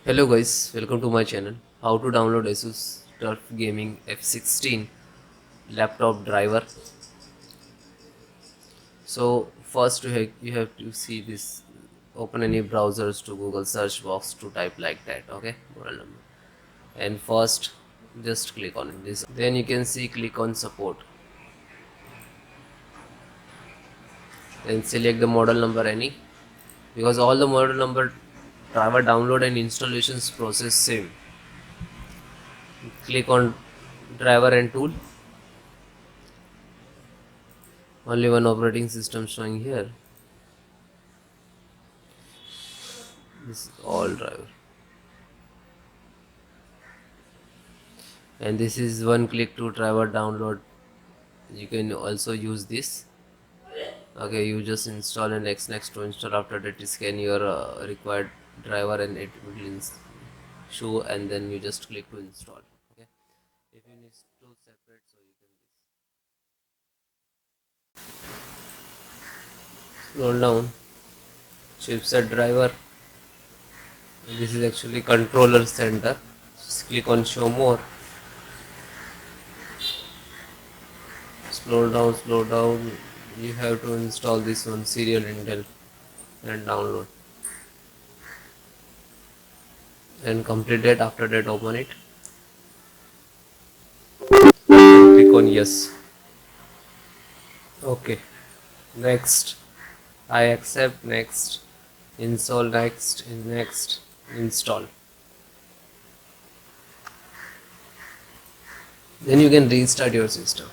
Hello guys, welcome to my channel. How to download ASUS TUF Gaming F16 laptop driver. So first you have to see this. Open any browsers to Google search box to type like that. Okay, model number. And first just click on this. Then you can see click on support. Then select the model number any, because all the model number driver download and installations process same. Click on driver and tool. Only one operating system showing here. This is all driver, and this is one click to driver download. You can also use this. Okay, you just install and next to install. After that, scan your required driver and it will show, and then you just click to install. Okay, if you need to separate, so you can scroll down chipset driver. This is actually controller center. Just click on show more. Slow down. You have to install this one, serial Intel, and download and complete it. After that, open it and click on yes. Okay, next. I accept, next. Install, next. Next, install. Then you can restart your system.